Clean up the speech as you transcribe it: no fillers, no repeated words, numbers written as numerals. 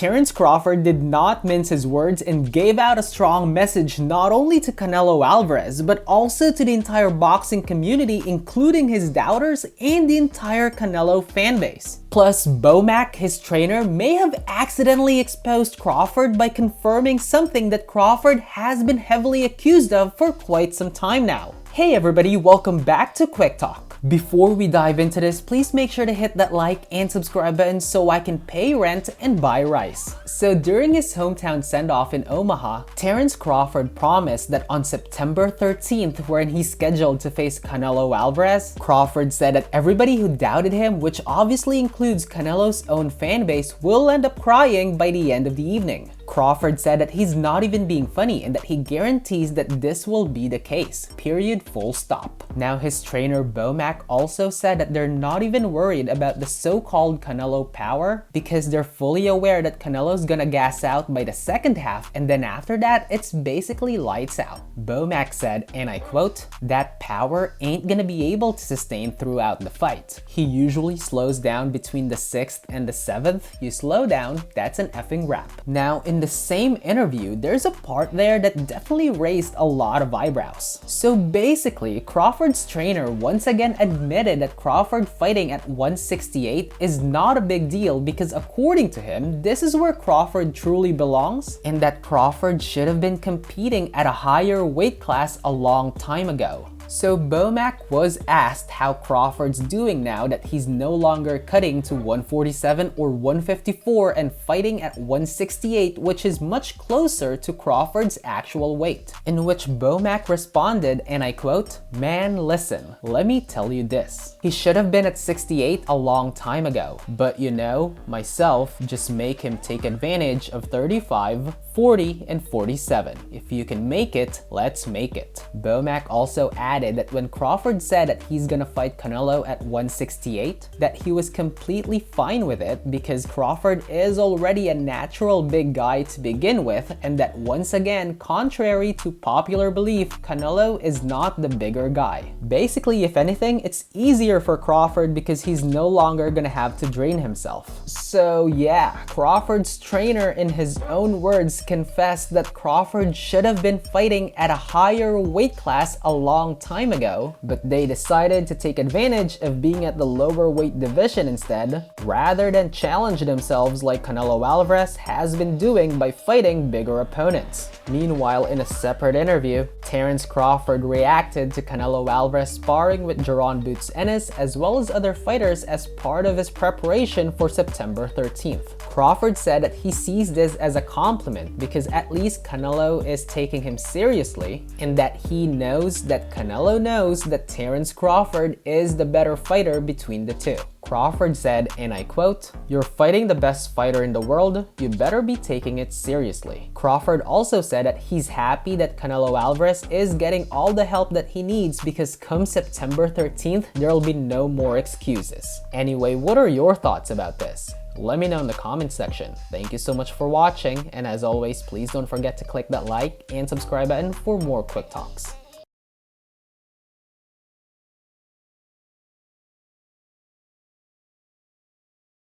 Terence Crawford did not mince his words and gave out a strong message not only to Canelo Alvarez, but also to the entire boxing community, including his doubters and the entire Canelo fanbase. Plus, Bomac, his trainer, may have accidentally exposed Crawford by confirming something that Crawford has been heavily accused of for quite some time now. Hey everybody, welcome back to Quick Talk. Before we dive into this, please make sure to hit that like and subscribe button so I can pay rent and buy rice. So during his hometown send-off in Omaha, Terence Crawford promised that on September 13th, wherein he's scheduled to face Canelo Alvarez, Crawford said that everybody who doubted him, which obviously includes Canelo's own fanbase, will end up crying by the end of the evening. Crawford said that he's not even being funny and that he guarantees that this will be the case, period, full stop. Now his trainer Bomac also said that they're not even worried about the so-called Canelo power because they're fully aware that Canelo's gonna gas out by the second half, and then after that it's basically lights out. Bomac said, and I quote, "That power ain't gonna be able to sustain throughout the fight. He usually slows down between the 6th and the 7th. You slow down, that's an effing wrap." Now in the same interview, there's a part there that definitely raised a lot of eyebrows. So basically, Crawford's trainer once again admitted that Crawford fighting at 168 is not a big deal because according to him, this is where Crawford truly belongs and that Crawford should have been competing at a higher weight class a long time ago. So Bomac was asked how Crawford's doing now that he's no longer cutting to 147 or 154 and fighting at 168, which is much closer to Crawford's actual weight. In which Bomac responded, and I quote, "Man, listen, let me tell you this. He should have been at 68 a long time ago, but you know, myself just make him take advantage of 35, 40, and 47. If you can make it, let's make it." Bomac also added that when Crawford said that he's gonna fight Canelo at 168, that he was completely fine with it because Crawford is already a natural big guy to begin with, and that once again, contrary to popular belief, Canelo is not the bigger guy. Basically, if anything, it's easier for Crawford because he's no longer gonna have to drain himself. So yeah, Crawford's trainer in his own words confessed that Crawford should have been fighting at a higher weight class a long time ago, but they decided to take advantage of being at the lower weight division instead, rather than challenge themselves like Canelo Alvarez has been doing by fighting bigger opponents. Meanwhile, in a separate interview, Terence Crawford reacted to Canelo Alvarez sparring with Jaron Boots Ennis as well as other fighters as part of his preparation for September 13th. Crawford said that he sees this as a compliment because at least Canelo is taking him seriously and that he knows that Canelo knows that Terence Crawford is the better fighter between the two. Crawford said, and I quote, "You're fighting the best fighter in the world, you better be taking it seriously." Crawford also said that he's happy that Canelo Alvarez is getting all the help that he needs because come September 13th, there'll be no more excuses. Anyway, what are your thoughts about this? Let me know in the comment section. Thank you so much for watching, and as always, please don't forget to click that like and subscribe button for more quick talks.